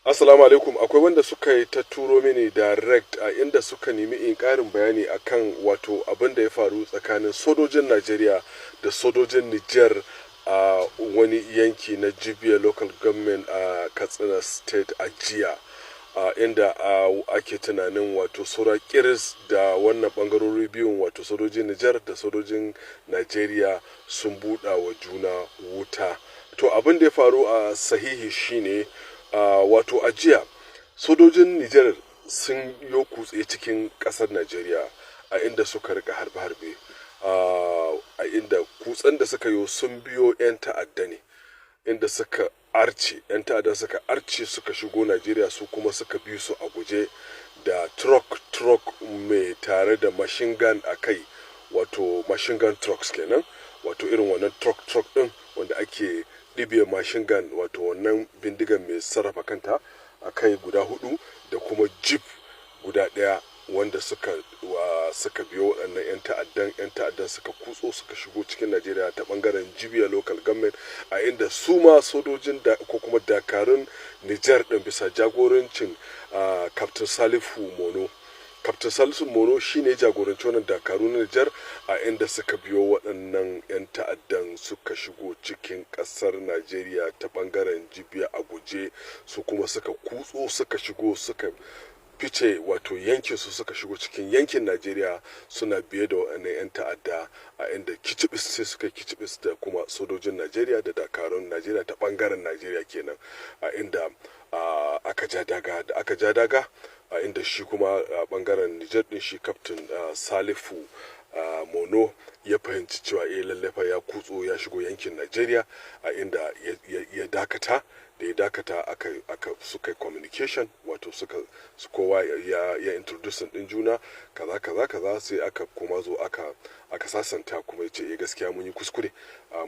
Assalamu alaikum. Akwai wanda suka yi ta turo mini direct a inda suka nemi in ƙarin bayani akan wato abin da ya faru tsakanin sojojin Najeriya da sojojin Niger a wani yanki na Jibiya local government a Katsina state a jiya. Inda ake tunanin wato sura kiris da wannan bangarori biyun wato sojojin Niger da sojojin Najeriya sun buɗa wa juna wuta. To abin da ya faru a sahihi shine wato a jiya sojojin Nijar sun yi kutse cikin ƙasar Najeriya a inda suka rika harbe-harbe a inda kutsen da suka yi sun biyo 'yan ta'adda ne inda suka arce 'yan ta'adda suka arce suka shigo Najeriya su kuma suka bi su a guje da truck mai tare da machine gun a kai wato machine gun trucks kenan wato irin wannan truck din wanda ake ɗibiya machine gun wato wannan bindigan mai sarrafa kanta a kai guda hudu da kuma jeep guda ɗaya wanda suka biyo waɗannan 'yan ta'addan suka kutso suka shigo cikin Najeriya ta bangaren Jibiya local government a inda su ma sojojin da ko kuma dakarun Nijar ɗin bisa jagorancin Captain Salifu Mono. Captain Salisu Mono shine jagoranci wannan dakaru na Nijar a inda suka biyo waɗannan 'yan ta'addan suka shigo cikin ƙasar Najeriya ta ɓangaren Jibiya a guje su kuma suka kutso suka shigo suka fice wato yankin su suka shigo cikin yankin Najeriya suna biye da waɗannan 'yan ta'adda a inda kicibis sai suka kicibis da kuma sojojin Najeriya da dakarun Najeriya ta ɓangaren Najeriya kenan a inda aka ja daga a inda shi kuma a bangaren Nijar din shi kaftin Salifu Mono ya fahimci cewa lallafa ya kutso ya shigo yankin Najeriya a inda ya dakata da ya dakata aka suka communication wato kowa ya introducing din juna kaza sai aka kuma zo aka sasanta kuma ya ce gaskiya mun yi kuskure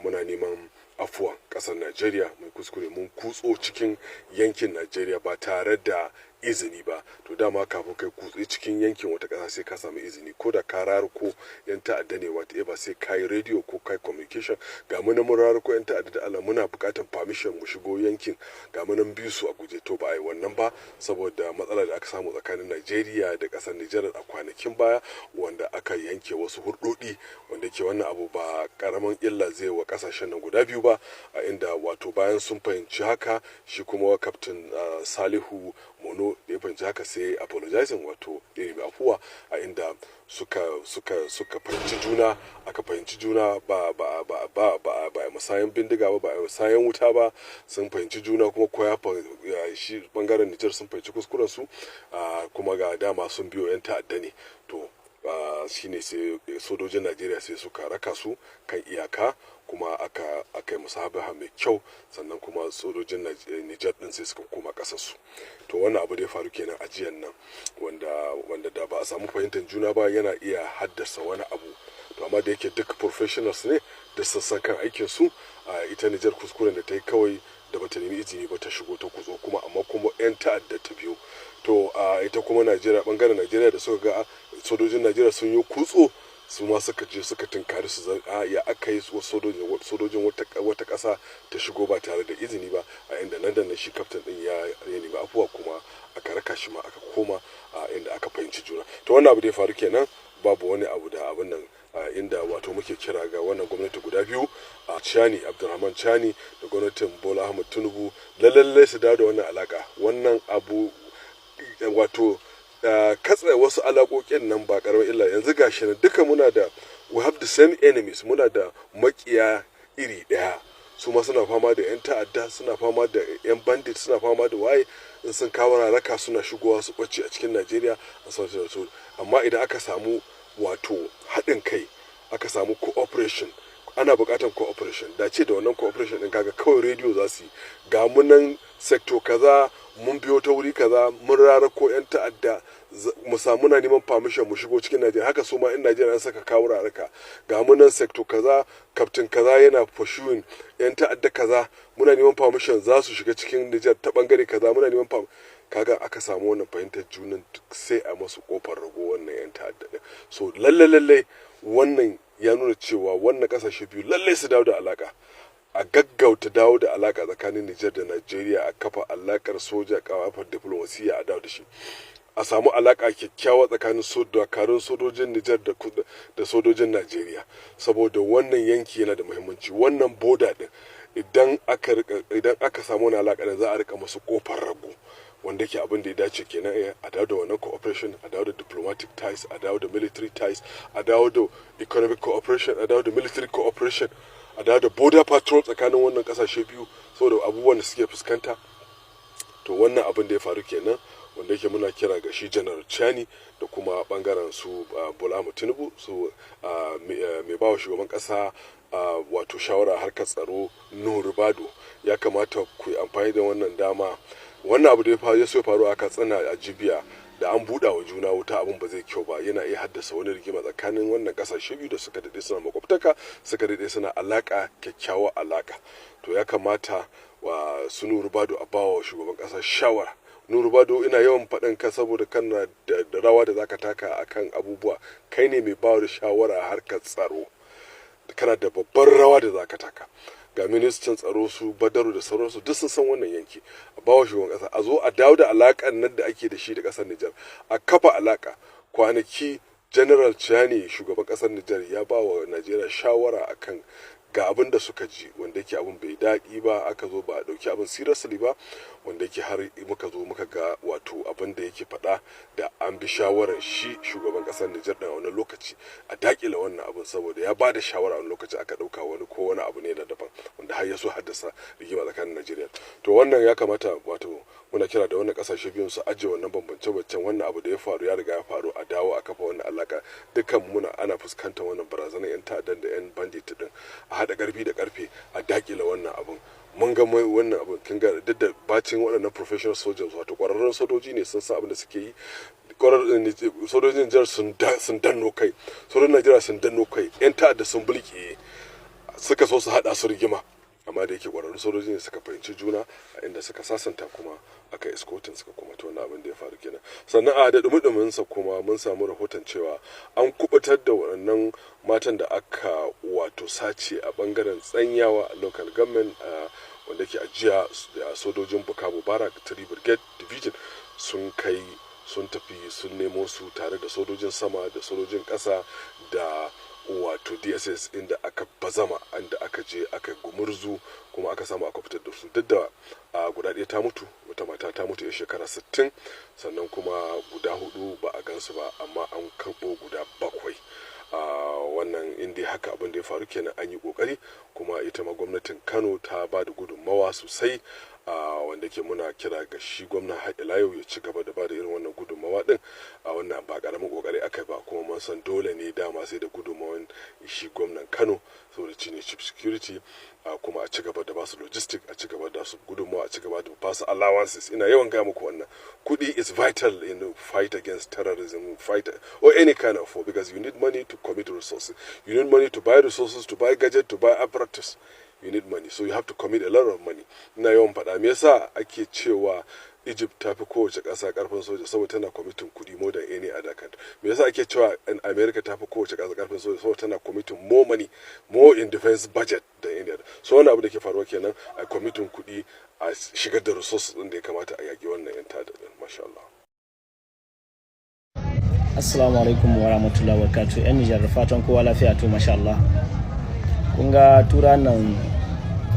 muna neman afuwa kasar Najeriya mun kuskure mun kutso cikin yankin Najeriya ba tare da izini ba. To dama kafin kai kutse cikin yankin wata ƙasa sai ka samu izini ko da ka ko 'yan ta'adda ne wata ba sai ka yi radio ko ka yi communication ga mu mun ko 'yan ta'adda da Allah muna buƙatar permission mu shigo yankin ga mu nan biyu su a guje to ba a yi wannan ba saboda matsalar da aka samu tsakanin Najeriya da ƙasar Nijar a kwanakin baya wanda aka yanke wasu hurɗoɗi wanda ke wannan abu ba ƙaramin illa zai wa ƙasashen nan guda biyu ba a inda wato bayan sun fahimci haka shi kuma kaftin Salihu Mono da ya fahimci haka sai apologizing wato ya nemi afuwa a inda suka fahimci juna aka fahimci juna ba musayan bindiga ba musayan wuta ba sun fahimci juna kuma koya shi bangaren Nijar sun fahimci kuskuren su kuma ga dama sun biyo 'yan ta'adda ne to shine sai sojojin Najeriya sai suka raka su kan iyaka kuma aka yi musabaha mai kyau sannan kuma sojojin Nijar din sai suka koma kasarsu to wannan abu da ya faru kenan a jiyan nan wanda da ba a samu fahimtar juna ba yana iya haddasa wani abu to amma da yake duk professionals ne da sassan kan aikin su ita Nijar kuskuren da ta yi kawai da bata nemi izini ba ta shigo ta kutso kuma amma kuma 'yan ta'adda ta biyo to ita kuma Najeriya bangaren Najeriya da suka ga sojojin Najeriya sun yi kutso su ma suka je suka tunkari su ya aka yi sojojin wata ƙasa ta shigo ba tare da izini ba a inda nan da shi kaftin din ya nemi afuwa kuma aka raka shi ma aka koma a inda aka fahimci juna to wannan abu da ya faru kenan babu wani abu da abin nan inda wato muke kira ga wannan gwamnati guda biyu a Chani Abdulrahman Chani da gwamnatin Bola Ahmed Tinubu lallai su dawo da wannan alaka wannan abu wato katsa wasu alaƙoƙin nan ba ƙaramin illa yanzu gashi nan duka muna da we have the same enemies muna da makiya iri ɗaya su ma suna fama da 'yan ta'adda suna fama da 'yan bandit suna fama da waye in sun kawo raraka suna shigowa su ɓace a cikin Najeriya a sauran su amma idan aka samu wato haɗin kai aka samu cooperation ana buƙatar cooperation da ce da wannan cooperation ɗin kaga kawai rediyo za su yi ga munan sector kaza mun biyo ta wuri kaza mun rarako 'yan ta'adda mu samu na neman permission mu shigo cikin Najeriya haka su ma in Najeriya an saka kawo raraka ga munan sector kaza captain kaza yana pursuing 'yan ta'adda kaza muna neman permission za su shiga cikin Nijar ta bangare kaza muna neman kaga aka samu wannan fahimtar junan sai a masu kofar rago wannan 'yan ta'adda so lalle wannan ya nuna cewa wannan kasashe biyu lalle su dawo da alaka a gaggauta dawo da alaka tsakanin Niger da Nigeria, a kafa alakar soja, kafar diplomasiya a dawo da shi, a samu alaka kyakkyawa tsakanin dakarun sojojin Niger da sojojin Nigeria, saboda wannan yanki yana da muhimmanci. Wannan boda din idan aka samu wani alaka da za a rika masu kofar rago, wanda ke abin da ya dace kenan, a dawo da wannan cooperation, a dawo da diplomatic ties, a dawo da military ties, a dawo da economic cooperation, a dawo da military cooperation, a dawo da border patrol tsakanin wannan kasashe biyu saboda abubuwan da suke fuskanta. To wannan abin da ya faru kenan, wanda yake muna kira ga shi General Chani da kuma bangaren su Bola Tinubu, su mai bawa shugaban kasa wato shawara harkar tsaro Nuhu Bado, ya kamata ku yi amfani da wannan dama. Wannan abu da ya so faru a Katsina a Jibiya, da an buɗa wa juna wuta abin ba zai kyau ba, yana iya haddasa wani rigima tsakanin wannan kasashe biyu da suka daɗe suna makwabtaka, suka daɗe suna alaka, kyakkyawar alaka. To ya kamata wa su Nuhu Bado a bawa shugaban kasa shawara. Nuhu Bado, ina yawan faɗin ka saboda kana da rawa da zaka taka akan abubuwa, kai ne mai bawa da shawara a harkar tsaro, kana da babbar rawa da zaka taka. Ga ministan tsaro su Badaru da sauransu duk sun san wannan yanki, a bawa shugaban kasa a zo a dawo da alakan nan da ake da shi da kasar Nijar, a kafa alaka. Kwanaki General Chani shugaban kasar Nijar ya ba wa Najeriya shawara akan ga abin da suka ji, wanda yake abin bai daɗi ba, aka zo ba a ɗauki abin seriously ba, wanda yake har muka zo muka ga wato abin da yake faɗa da an bi shawarar shi shugaban ƙasar Nijar da wani lokaci a daƙile wannan abin, saboda ya ba da shawara wani lokaci aka ɗauka wani ko wani abu ne na daban wanda har ya so haddasa rigima tsakanin Najeriya. To wannan ya kamata wato muna kira da wannan ƙasashe biyun su ajiye wannan bambance-bambancen. Wannan abu da ya faru ya riga ya faru, a dawo a kafa wannan alaka. Dukkan ana fuskantar wannan barazanar 'yan ta'addan da 'yan bandit din, a haɗa ƙarfi da ƙarfe a daƙile wannan abin. Mun ga wannan abin, kin ga duk da bacin waɗannan professional soldiers, wato ƙwararrun sojoji ne, sun san abin da suke yi. Sojojin Nijar sun danno kai, sojojin Najeriya sun danno kai, 'yan ta'adda sun bulke, suka so su haɗa su rigima, amma da yake ƙwararrun sojoji ne suka fahimci juna, a inda suka sasanta kuma aka escorting suka kuma ta wannan abin da ya faru kenan. Sannan a da dumudumin sa kuma mun samu rahoton cewa an kubutar da waɗannan matan da aka wato sace a bangaren Tsanyawa a local government, wanda ke ajiya da sojojin Bukavu Barak 3 Brigade Division sun tafi sun nemo su tare da sojojin sama da sojojin ƙasa da wato DSS, inda aka bazama, inda aka je aka gumurzu kuma aka samu aka fitar da su. Duk da guda ɗaya ta mutu, wata mata ta mutu ya shekara 60, sannan kuma guda 4 ba a gansu ba, amma an karɓo guda 7. Wannan inda haka abin da ya faru kenan, an yi kokari, kuma ita ma gwamnatin Kano ta ba da gudunmawa sosai, wanda ke muna kira ga shi gwamna har ila yau ya ci gaba da ba da irin wannan gudunmawa din. Wannan ba karamin kokari aka ba, kuma mun san dole ne dama sai da gudunmawan shi gwamnan Kano, saboda shi ne chief security, kuma a ci gaba da ba su logistic, a ci gaba da su gudunmawa, a ci gaba da ba su allowances. Ina yawan gaya muku wannan, kuɗi is vital in the fight against terrorism, fight or any kind of war, because you need money to commit resources, you need money to buy resources, to buy gadget, to buy apparatus. You need money, so you have to commit a lot of money. Ina yawan faɗa me yasa ake cewa Egypt ta fi kowace ƙasa ƙarfin soja, saboda tana committing kuɗi more than any other country. Me yasa ake cewa America ta fi kowace ƙasa ƙarfin soja, saboda tana committing more money, more in defense budget than any other. So wannan abu da ke faruwa kenan, a committing kuɗi, a shigar da resources ɗin da ya kamata a yaƙi wannan 'yan ta'adda ɗin. Masha Allah. Assalamu alaikum wa rahmatullahi wa barakatuh. 'Yan Nijar, fatan kowa lafiya to masha Allah. Kun ga tura nan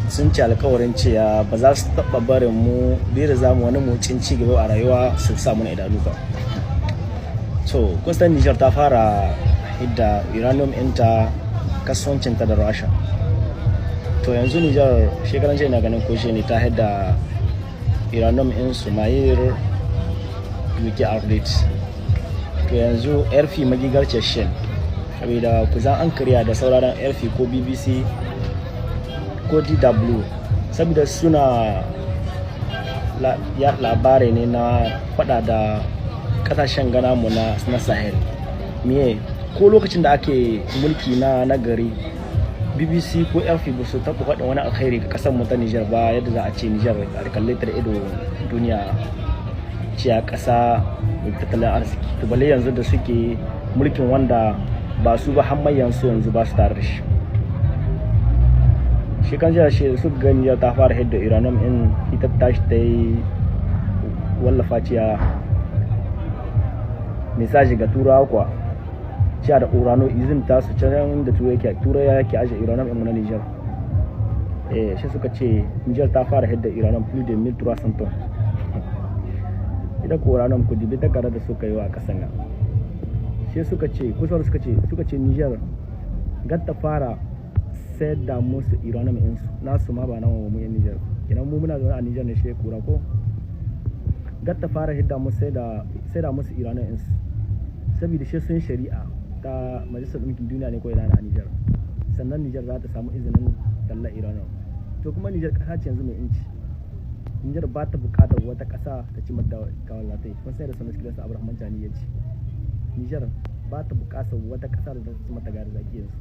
sun ci alkawarin cewa ba za su taɓa barin mu da za mu wani motsin ci gaba a rayuwa su sa mana idanu ba. So kun san Nijar ta fara hidda uranium ɗinta, kasuwancinta da Rasha. To yanzu Nijar shekaran jiya na ganin ko ne ta hidda uranium ɗin su mayir UK outlet. To yanzu RFI magigar Cheshen, saboda ku zan an kariya da sauraron RFI ko BBC ko DW, saboda suna ya labarai ne na fada da kasashen gana mu na Sahel. Me ko lokacin da ake mulki na gari, BBC ko RFI ba su taɓa faɗin wani alkhairi ga ƙasar mu ta Nijar ba, yadda za a ce Nijar a kalle ta da ido duniya, ce a ƙasa mai tattalin arziki. To balle yanzu da suke mulkin wanda ba su ba, hammayyan su yanzu ba su tare da shi. shi kan shi su gani ya ta fara hidda uranium in ita tashi ta yi wallafa ciya misaji ga turawa kuwa ciya da urano izin ta su can da turai yake aje uranium in na Niger. Shi suka ce Niger ta fara hidda uranium plus de 1300 ton. Ita ko uranium ku dibi takara da suka yi wa kasan ga shi suka ce kusa suka ce Niger gatta fara sayar da musu uranium in su nasu ma ba nan mu yan Niger kenan mu muna zaune a Niger ne shi kura ko gatta fara hidda musu sai da musu uranium in su saboda shi sun shari'a ta majalisar ɗinkin duniya ne ko ina a Niger sannan Niger za ta samu izinin talla uranium. To kuma Niger kasa ce yanzu mai inci. Niger ba ta bukatar wata kasa ta ci mata kawai latai kun sai da sanar kiransa Abraham Jani ya ce Niger ba ta bukatar wata kasa da ta ci mata gari zaki yanzu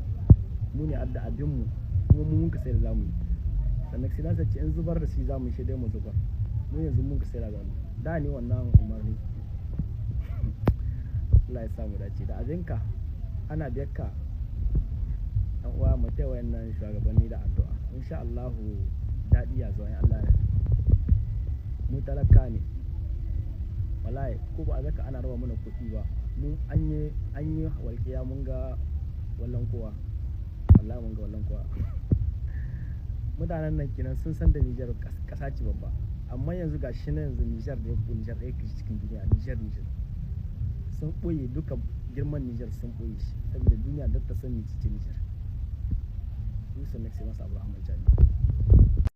mu ne adda abinmu kuma mun ka sai da zamu yi sannan sai ce in zubar da shi zamu yi shi dai mu zubar mu yanzu mun ka sai da zamu da ne wannan umarni. Allah ya samu dace da abinka ana biyarka dan uwa mu taya wayannan shugabanni da addu'a insha Allah dadi ya zo in Allah ya mu talaka ne wallahi ko ba zaka ana raba mana kuɗi ba mu an yi walƙiya mun ga wallan kowa wallahi mun ga wallan kowa mutanen nan kenan sun san da Niger kasa ce babba amma yanzu gashi na yanzu Niger da yake Niger ɗaya kashi cikin duniya Niger sun ɓoye duka girman Niger sun ɓoye shi saboda duniya da ta sani cikin Niger. Yusuf Next Masa Abraham Jani.